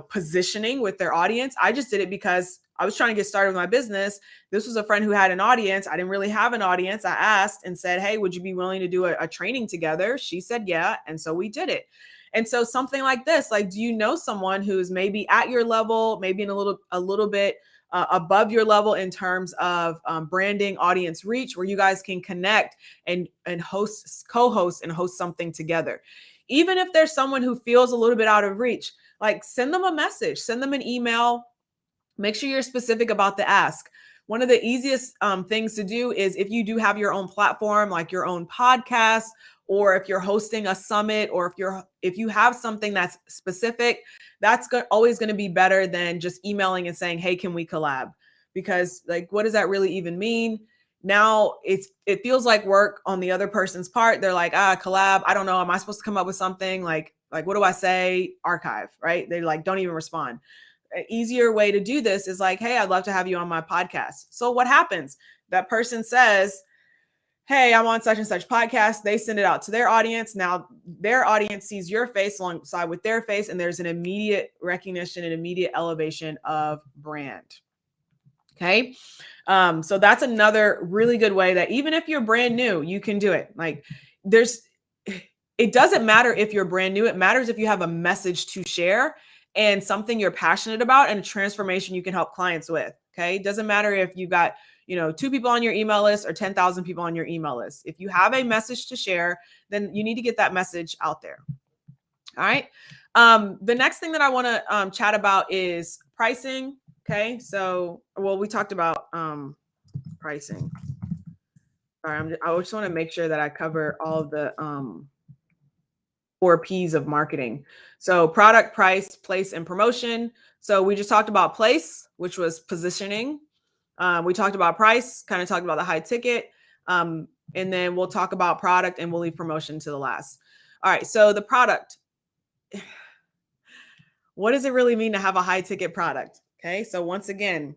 positioning with their audience. I just did it because I was trying to get started with my business. This was a friend who had an audience. I didn't really have an audience. I asked and said, hey, would you be willing to do a training together? She said, yeah. And so we did it. And so something like this, like, do you know someone who's maybe at your level, maybe in a little bit above your level in terms of branding, audience reach, where you guys can connect and co-host and host something together? Even if there's someone who feels a little bit out of reach, like send them a message, send them an email. Make sure you're specific about the ask. One of the easiest things to do is if you do have your own platform, like your own podcast, or if you're hosting a summit, or if you have something that's specific, that's always going to be better than just emailing and saying, hey, can we collab? Because like, what does that really even mean? Now it feels like work on the other person's part. They're like, collab. I don't know. Am I supposed to come up with something? Like, what do I say? Archive, right? They like, don't even respond. An easier way to do this is like, hey, I'd love to have you on my podcast. So what happens? That person says, hey, I'm on such and such podcast. They send it out to their audience. Now their audience sees your face alongside with their face, and there's an immediate recognition and immediate elevation of brand. Okay. So that's another really good way that even if you're brand new, you can do it. Like it doesn't matter if you're brand new. It matters if you have a message to share and something you're passionate about and a transformation you can help clients with. Okay. It doesn't matter if you've got, 2 people on your email list or 10,000 people on your email list. If you have a message to share, then you need to get that message out there. All right. The next thing that I want to chat about is pricing. Okay. So, well, we talked about pricing. Sorry, I just want to make sure that I cover all of the 4 P's of marketing. So product, price, place, and promotion. So we just talked about place, which was positioning. We talked about price, kind of talked about the high ticket. And then we'll talk about product and we'll leave promotion to the last. All right. So the product. What does it really mean to have a high ticket product? Okay. So once again,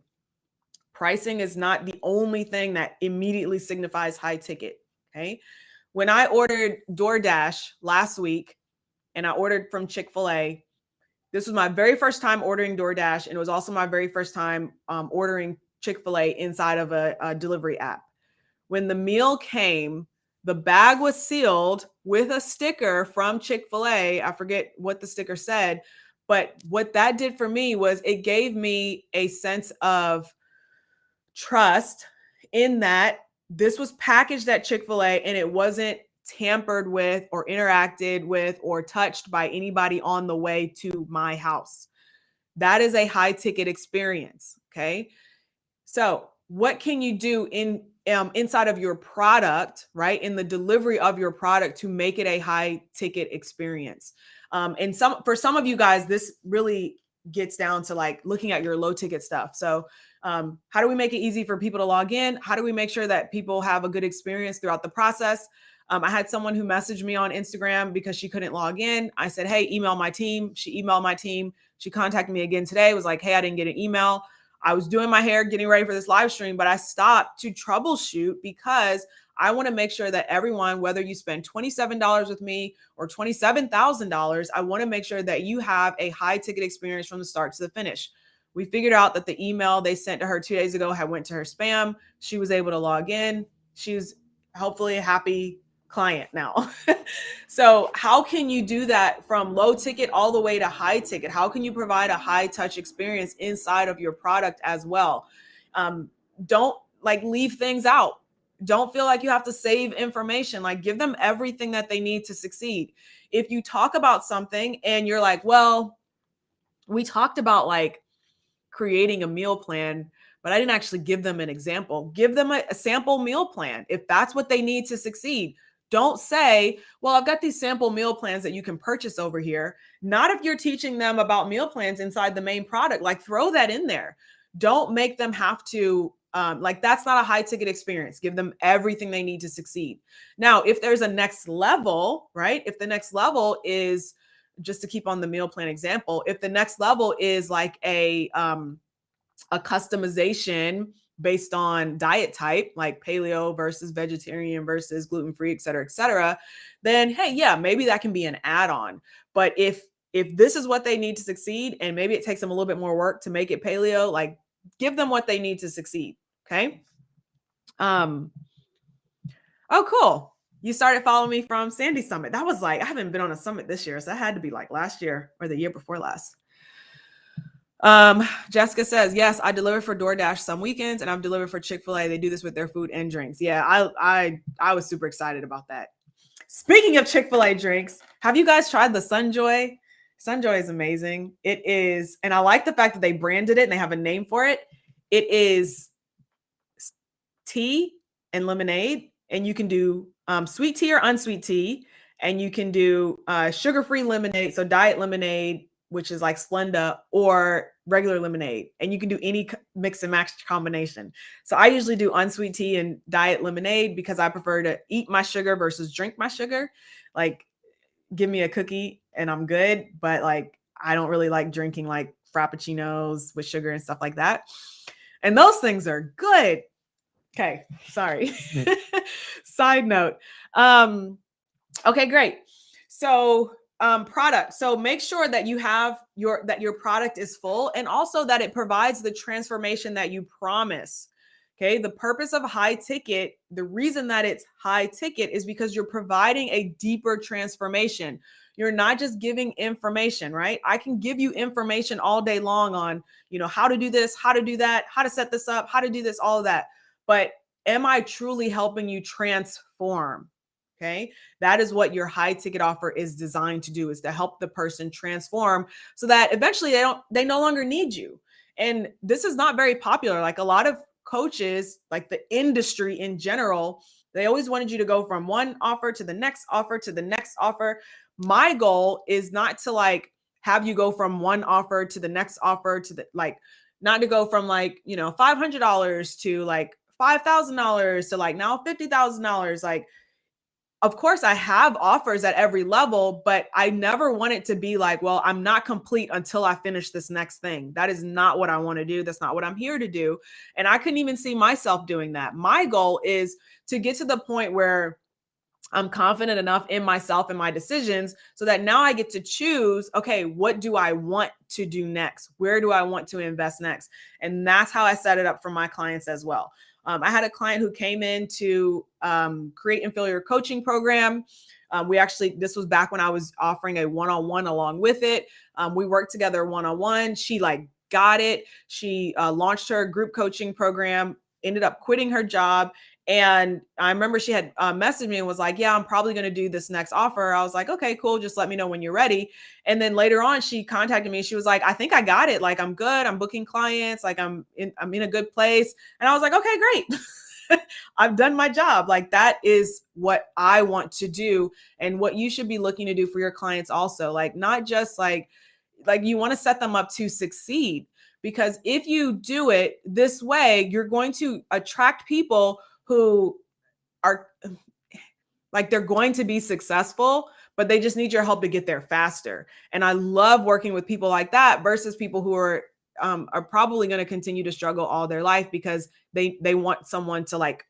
pricing is not the only thing that immediately signifies high ticket. Okay. When I ordered DoorDash last week and I ordered from Chick-fil-A, this was my very first time ordering DoorDash. And it was also my very first time ordering Chick-fil-A inside of a delivery app. When the meal came, the bag was sealed with a sticker from Chick-fil-A. I forget what the sticker said, but what that did for me was it gave me a sense of trust in that this was packaged at Chick-fil-A and it wasn't tampered with or interacted with or touched by anybody on the way to my house. That is a high ticket experience. Okay. So what can you do inside of your product, right? In the delivery of your product to make it a high ticket experience. And for some of you guys, this really gets down to like looking at your low ticket stuff. So how do we make it easy for people to log in? How do we make sure that people have a good experience throughout the process? I had someone who messaged me on Instagram because she couldn't log in. I said, hey, email my team. She emailed my team. She contacted me again today, was like, hey, I didn't get an email. I was doing my hair, getting ready for this live stream, but I stopped to troubleshoot because I want to make sure that everyone, whether you spend $27 with me or $27,000, I want to make sure that you have a high ticket experience from the start to the finish. We figured out that the email they sent to her 2 days ago had went to her spam. She was able to log in. She's hopefully a happy client now. So how can you do that from low ticket all the way to high ticket? How can you provide a high touch experience inside of your product as well? Don't like leave things out. Don't feel like you have to save information. Like give them everything that they need to succeed. If you talk about something and you're like, well, we talked about like creating a meal plan, but I didn't actually give them an example. Give them a sample meal plan if that's what they need to succeed. Don't say, well, I've got these sample meal plans that you can purchase over here. Not if you're teaching them about meal plans inside the main product, like throw that in there. Don't make them have to, like that's not a high ticket experience. Give them everything they need to succeed. Now, if there's a next level, right? If the next level is, just to keep on the meal plan example, if the next level is like a customization based on diet type, like paleo versus vegetarian versus gluten-free, et cetera, then, hey, yeah, maybe that can be an add-on. But if this is what they need to succeed, and maybe it takes them a little bit more work to make it paleo, like give them what they need to succeed. Okay. Oh, cool. You started following me from Sandy Summit. That was like, I haven't been on a summit this year. So that had to be like last year or the year before last. Jessica says, yes, I deliver for DoorDash some weekends and I've delivered for Chick-fil-A. They do this with their food and drinks. Yeah, I was super excited about that. Speaking of Chick-fil-A drinks, have you guys tried the Sunjoy? Sunjoy is amazing. It is, and I like the fact that they branded it and they have a name for it. It is tea and lemonade, and you can do sweet tea or unsweet tea, and you can do sugar-free lemonade, so diet lemonade, which is like Splenda, or regular lemonade. And you can do any mix and match combination. So I usually do unsweet tea and diet lemonade because I prefer to eat my sugar versus drink my sugar. Like give me a cookie and I'm good. But like, I don't really like drinking like frappuccinos with sugar and stuff like that. And those things are good. Okay. Sorry. Side note. Okay, great. So product. So make sure that you have your product is full and also that it provides the transformation that you promise. Okay. The purpose of high ticket, the reason that it's high ticket is because you're providing a deeper transformation. You're not just giving information, right? I can give you information all day long on, how to do this, how to do that, how to set this up, how to do this, all of that. But am I truly helping you transform? Okay. That is what your high ticket offer is designed to do, is to help the person transform so that eventually they no longer need you. And this is not very popular. Like a lot of coaches, like the industry in general, they always wanted you to go from one offer to the next offer to the next offer. My goal is not to like have you go from one offer to the next offer to the like, not to go from like, $500 to like $5,000 to like now $50,000. Like, of course, I have offers at every level, but I never want it to be like, well, I'm not complete until I finish this next thing. That is not what I want to do. That's not what I'm here to do. And I couldn't even see myself doing that. My goal is to get to the point where I'm confident enough in myself and my decisions so that now I get to choose, okay, what do I want to do next? Where do I want to invest next? And that's how I set it up for my clients as well. I had a client who came in to create and fill your coaching program. This was back when I was offering a one-on-one along with it. We worked together one-on-one. She like got it. She launched her group coaching program, ended up quitting her job. And I remember she had messaged me and was like, yeah, I'm probably going to do this next offer. I was like, okay, cool. Just let me know when you're ready. And then later on, she contacted me. She was like, I think I got it. Like, I'm good. I'm booking clients. Like I'm in a good place. And I was like, okay, great. I've done my job. Like that is what I want to do and what you should be looking to do for your clients also. Like not just like you want to set them up to succeed, because if you do it this way, you're going to attract people who are like, they're going to be successful, but they just need your help to get there faster. And I love working with people like that versus people who are probably going to continue to struggle all their life because they want someone to like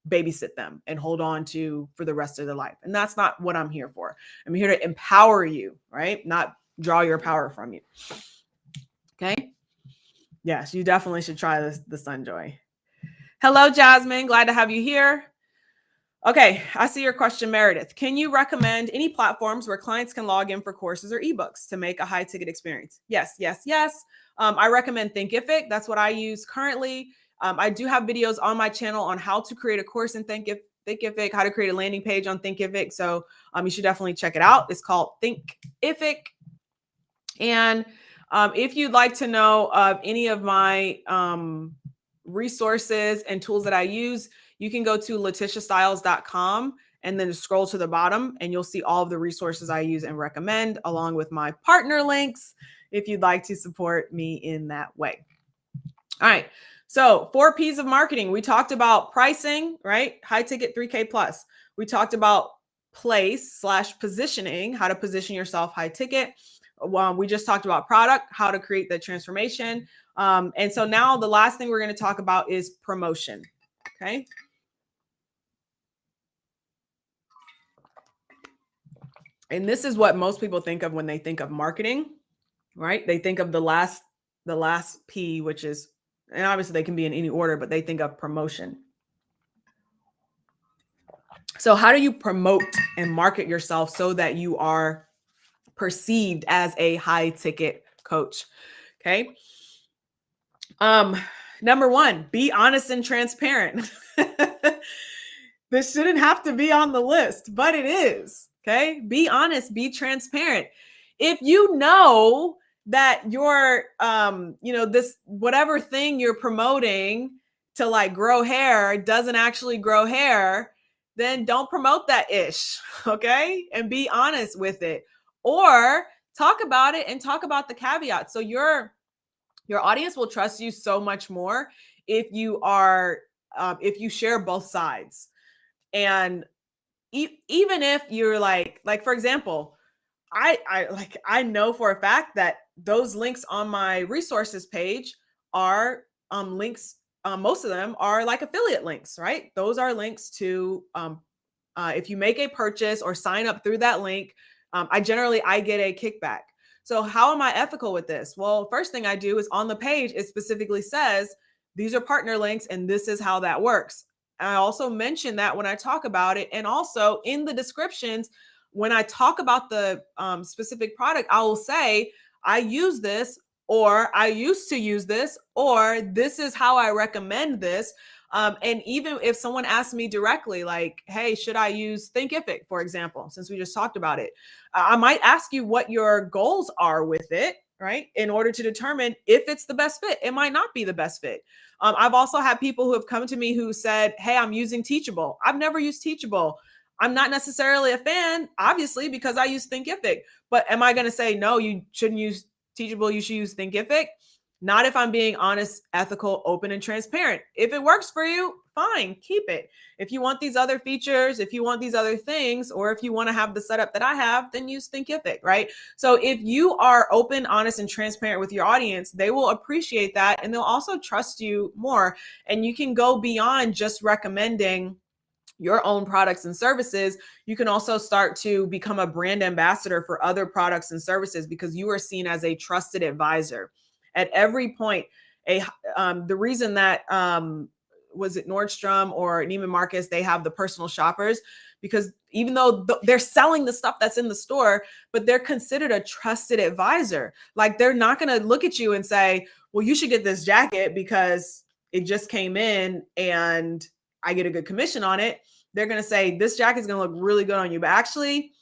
babysit them and hold on to for the rest of their life. And that's not what I'm here for. I'm here to empower you, right? Not draw your power from you. Okay. Yes, you definitely should try this, the Sunjoy. Hello, Jasmine. Glad to have you here. Okay, I see your question, Meredith. Can you recommend any platforms where clients can log in for courses or ebooks to make a high ticket experience? Yes, yes, yes. I recommend Thinkific. That's what I use currently. I do have videos on my channel on how to create a course in Thinkific, how to create a landing page on Thinkific. So you should definitely check it out. It's called Thinkific. And if you'd like to know of any of my resources and tools that I use, you can go to LaTishaStyles.com and then scroll to the bottom and you'll see all of the resources I use and recommend along with my partner links if you'd like to support me in that way. All right. So 4 P's of marketing. We talked about pricing, right? High ticket 3K plus. We talked about place/positioning, how to position yourself high ticket. We just talked about product, how to create the transformation. And so now the last thing we're going to talk about is promotion. Okay. And this is what most people think of when they think of marketing, right? They think of the last P, which is, and obviously they can be in any order, but they think of promotion. So how do you promote and market yourself so that you are perceived as a high ticket coach? Okay. Number 1, be honest and transparent. This shouldn't have to be on the list, but it is. Okay. Be honest, be transparent. If you know that your, this, whatever thing you're promoting to like grow hair doesn't actually grow hair, then don't promote that ish. Okay. And be honest with it, or talk about it and talk about the caveats. So your audience will trust you so much more if you are, if you share both sides. And even if you're like, for example, I know for a fact that those links on my resources page are links. Most of them are like affiliate links, right? Those are links to, if you make a purchase or sign up through that link, I get a kickback. So how am I ethical with this? Well, first thing I do is on the page, it specifically says, these are partner links and this is how that works. I also mention that when I talk about it. And also in the descriptions, when I talk about the specific product, I will say, I use this, or I used to use this, or this is how I recommend this. And even if someone asks me directly, like, hey, should I use Thinkific, for example, since we just talked about it, I might ask you what your goals are with it. right? In order to determine if it's the best fit. It might not be the best fit. I've also had people who have come to me who said, hey, I'm using Teachable. I've never used Teachable. I'm not necessarily a fan, obviously, because I use Thinkific. But am I going to say, no, you shouldn't use Teachable, you should use Thinkific? Not if I'm being honest, ethical, open, and transparent. If it works for you, fine, keep it. If you want these other features, if you want these other things, or if you want to have the setup that I have, then use Thinkific, right? So if you are open, honest, and transparent with your audience, they will appreciate that, and they'll also trust you more. And you can go beyond just recommending your own products and services. You can also start to become a brand ambassador for other products and services because you are seen as a trusted advisor at every point. The reason that was it Nordstrom or Neiman Marcus, they have the personal shoppers, because even though they're selling the stuff that's in the store, but they're considered a trusted advisor. Like, they're not going to look at you and say, well, you should get this jacket because it just came in and I get a good commission on it. They're going to say, this jacket is going to look really good on you, but actually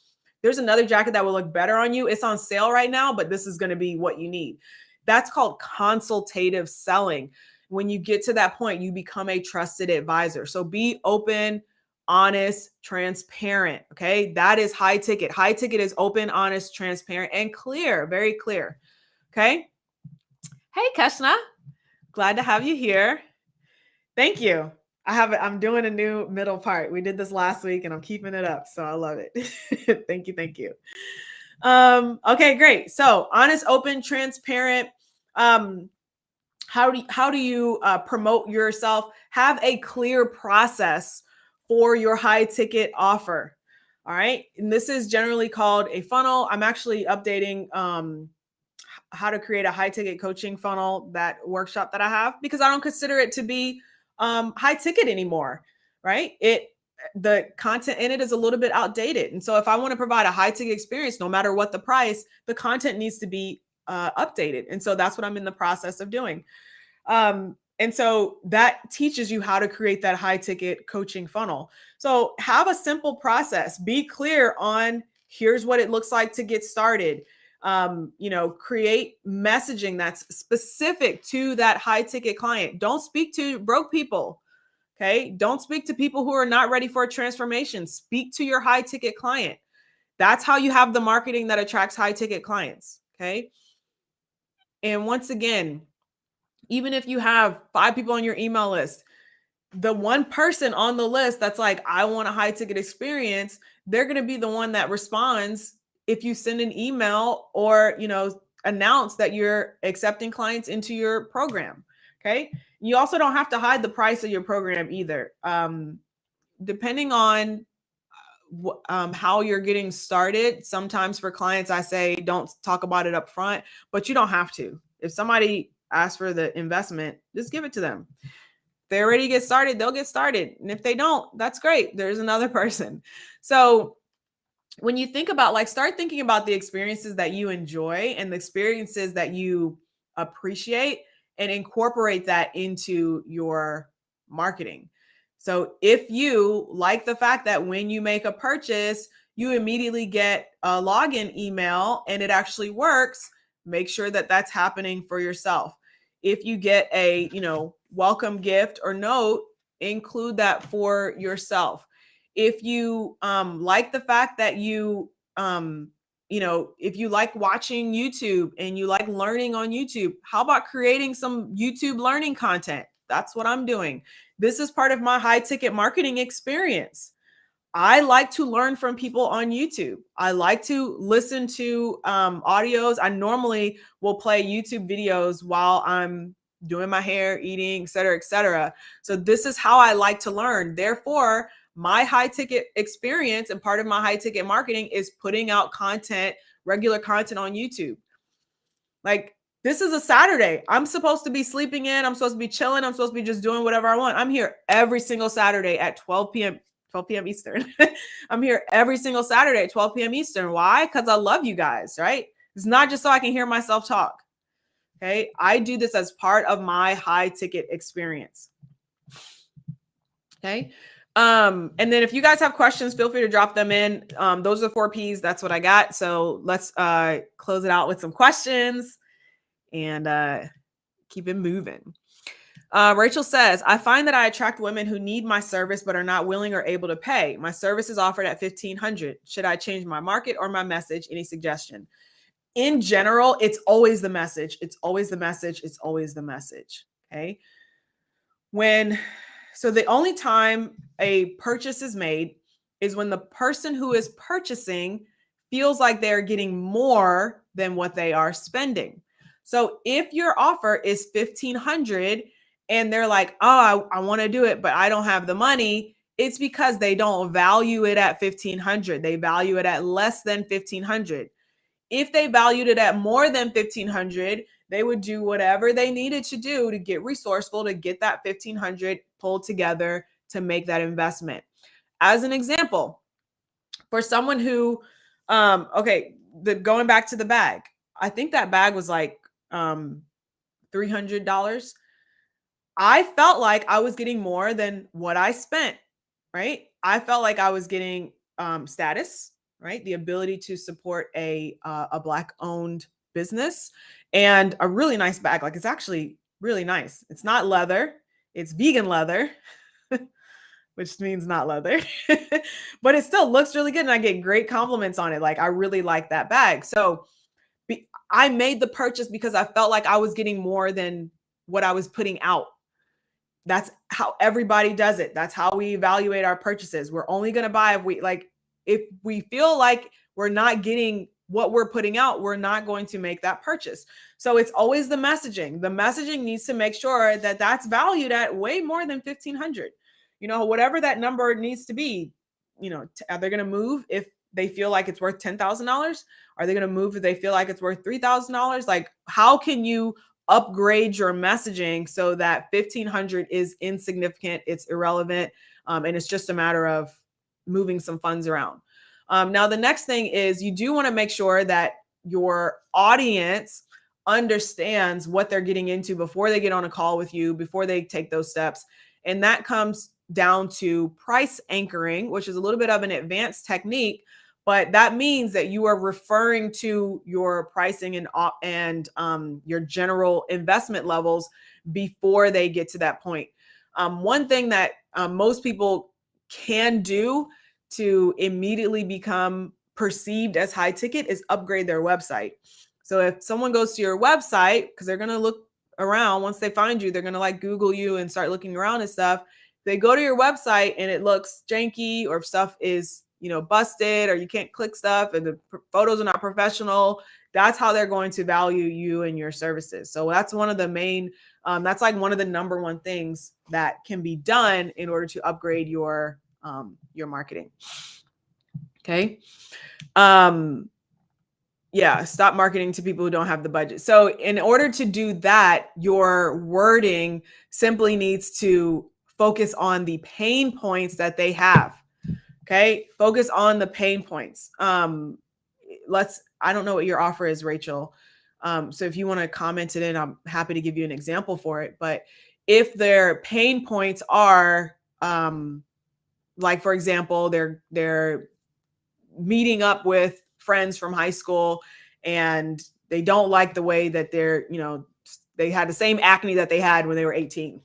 there's another jacket that will look better on you. It's on sale right now, but this is going to be what you need. That's called consultative selling. When you get to that point, you become a trusted advisor. So be open, honest, transparent. Okay. That is high ticket. High ticket is open, honest, transparent, and clear, very clear. Okay. Hey, Keshna. Glad to have you here. Thank you. I'm doing a new middle part. We did this last week and I'm keeping it up. So I love it. Thank you. Thank you. Okay, great. So honest, open, transparent. How do you promote yourself? Have a clear process for your high ticket offer. All right. And this is generally called a funnel. I'm actually updating how to create a high ticket coaching funnel, that workshop that I have, because I don't consider it to be high ticket anymore. Right. The content in it is a little bit outdated. And so if I want to provide a high ticket experience, no matter what the price, the content needs to be updated. And so that's what I'm in the process of doing. And so that teaches you how to create that high ticket coaching funnel. So have a simple process. Be clear on here's what it looks like to get started. Create messaging that's specific to that high ticket client. Don't speak to broke people. Okay. Don't speak to people who are not ready for a transformation. Speak to your high ticket client. That's how you have the marketing that attracts high ticket clients. Okay. And once again, even if you have 5 people on your email list, the one person on the list that's like, I want a high ticket experience, they're going to be the one that responds if you send an email or, announce that you're accepting clients into your program. Okay. You also don't have to hide the price of your program either. Depending on how you're getting started, sometimes for clients, I say, don't talk about it up front, but you don't have to. If somebody asks for the investment, just give it to them. If they already get started, they'll get started. And if they don't, that's great. There's another person. So when you think about, start thinking about the experiences that you enjoy and the experiences that you appreciate and incorporate that into your marketing. So if you like the fact that when you make a purchase, you immediately get a login email and it actually works, make sure that that's happening for yourself. If you get a, welcome gift or note, include that for yourself. If you like the fact that if you like watching YouTube and you like learning on YouTube, how about creating some YouTube learning content? That's what I'm doing. This is part of my high ticket marketing experience. I like to learn from people on YouTube. I like to listen to audios. I normally will play YouTube videos while I'm doing my hair, eating, et cetera, et cetera. So this is how I like to learn. Therefore, my high ticket experience and part of my high ticket marketing is putting out content, regular content on YouTube. This is a Saturday. I'm supposed to be sleeping in. I'm supposed to be chilling. I'm supposed to be just doing whatever I want. I'm here every single Saturday at 12 p.m. Eastern. I'm here every single Saturday at 12 p.m. Eastern. Why? Because I love you guys, right? It's not just so I can hear myself talk. Okay. I do this as part of my high ticket experience. Okay. And then if you guys have questions, feel free to drop them in. Those are the 4 P's. That's what I got. So let's close it out with some questions. and keep it moving. Rachel says, I find that I attract women who need my service but are not willing or able to pay. My service is offered at $1,500. Should I change my market or my message? Any suggestion? In general, it's always the message. It's always the message. It's always the message. Okay. So the only time a purchase is made is when the person who is purchasing feels like they're getting more than what they are spending. So if your offer is $1,500 and they're like, oh, I want to do it, but I don't have the money, it's because they don't value it at $1,500. They value it at less than $1,500. If they valued it at more than $1,500, they would do whatever they needed to do to get resourceful to get that $1,500 pulled together to make that investment. As an example, for someone who, going back to the bag, I think that bag was like $300. I felt like I was getting more than what I spent, right? I felt like I was getting status, right? The ability to support a Black owned business and a really nice bag. Like, it's actually really nice. It's not leather, it's vegan leather, which means not leather, but it still looks really good. And I get great compliments on it. Like, I really like that bag. So I made the purchase because I felt like I was getting more than what I was putting out. That's how everybody does it. That's how we evaluate our purchases. We're only going to buy if we feel like we're not getting what we're putting out, we're not going to make that purchase. So it's always the messaging. The messaging needs to make sure that that's valued at way more than $1,500. Whatever that number needs to be. Are they going to move if they feel like it's worth $10,000? Are they going to move if they feel like it's worth $3,000? Like, how can you upgrade your messaging so that $1,500 is insignificant, it's irrelevant, and it's just a matter of moving some funds around. Now, the next thing is you do want to make sure that your audience understands what they're getting into before they get on a call with you, before they take those steps. And that comes down to price anchoring, which is a little bit of an advanced technique, but that means that you are referring to your pricing and your general investment levels before they get to that point. One thing that most people can do to immediately become perceived as high ticket is upgrade their website. So if someone goes to your website, because they're going to look around, once they find you, they're going to like Google you and start looking around and stuff. If they go to your website and it looks janky, or if stuff is busted, or you can't click stuff and the photos are not professional, that's how they're going to value you and your services. So that's one of the main, that's like one of the number one things that can be done in order to upgrade your marketing. Okay. Stop marketing to people who don't have the budget. So in order to do that, your wording simply needs to focus on the pain points that they have. Okay. Focus on the pain points. I don't know what your offer is, Rachel. So if you want to comment it in, I'm happy to give you an example for it. But if their pain points are, like, for example, they're meeting up with friends from high school and they don't like the way that they had the same acne that they had when they were 18,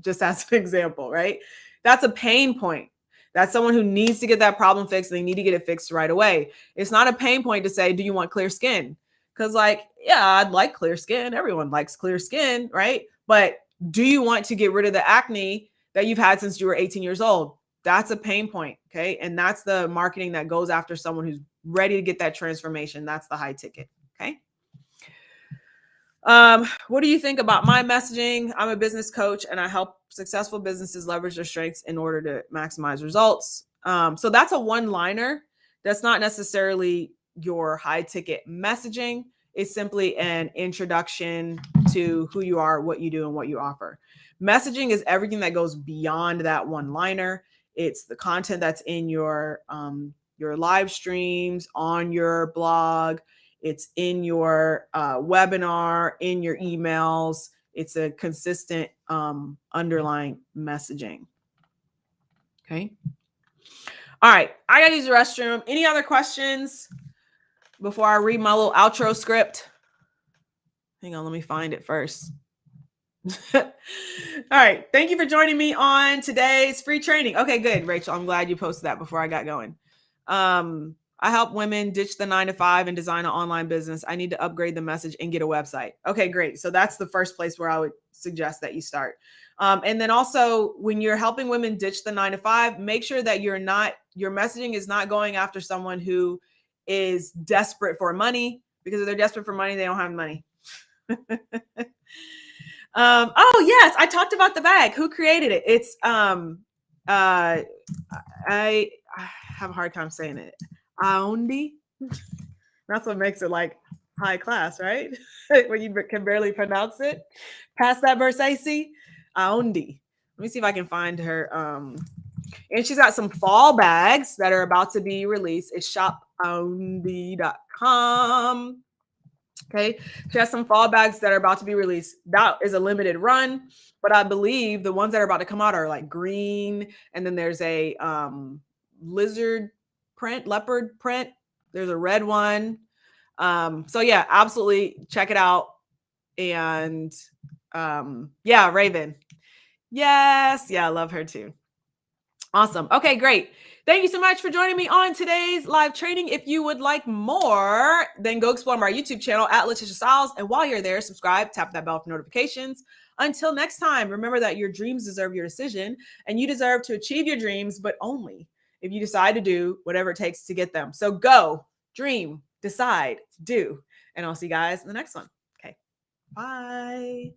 just as an example, right? That's a pain point. That's someone who needs to get that problem fixed. They need to get it fixed right away. It's not a pain point to say, do you want clear skin? Because I'd like clear skin. Everyone likes clear skin, right? But do you want to get rid of the acne that you've had since you were 18 years old? That's a pain point, okay? And that's the marketing that goes after someone who's ready to get that transformation. That's the high ticket, okay? What do you think about my messaging? I'm a business coach and I help successful businesses leverage their strengths in order to maximize results. So that's a one-liner. That's not necessarily your high ticket messaging. It's simply an introduction to who you are, what you do, and what you offer. Messaging is everything that goes beyond that one-liner. It's the content that's in your live streams, on your blog. It's in your webinar, in your emails. It's a consistent underlying messaging. Okay. All right. I got to use the restroom. Any other questions before I read my little outro script? Hang on, let me find it first. All right. Thank you for joining me on today's free training. Okay, good, Rachel. I'm glad you posted that before I got going. I help women ditch the 9-to-5 and design an online business. I need to upgrade the message and get a website. Okay, great. So that's the first place where I would suggest that you start. And then also, when you're helping women ditch the 9-to-5, make sure that your messaging is not going after someone who is desperate for money, because if they're desperate for money, they don't have money. Oh yes, I talked about the bag. Who created it? It's I have a hard time saying it. Aondi. That's what makes it like high class, right? When you can barely pronounce it. Past that verse, AC. Aondi. Let me see if I can find her. And she's got some fall bags that are about to be released. It's shopaondi.com. Okay. She has some fall bags that are about to be released. That is a limited run, but I believe the ones that are about to come out are like green. And then there's a leopard print. There's a red one. So yeah, absolutely check it out. And yeah, Raven. Yes. Yeah, I love her too. Awesome. Okay, great. Thank you so much for joining me on today's live training. If you would like more, then go explore my YouTube channel at LaTisha Styles. And while you're there, subscribe, tap that bell for notifications. Until next time, remember that your dreams deserve your decision, and you deserve to achieve your dreams, but only if you decide to do whatever it takes to get them. So go, dream, decide, do. And I'll see you guys in the next one. Okay. Bye.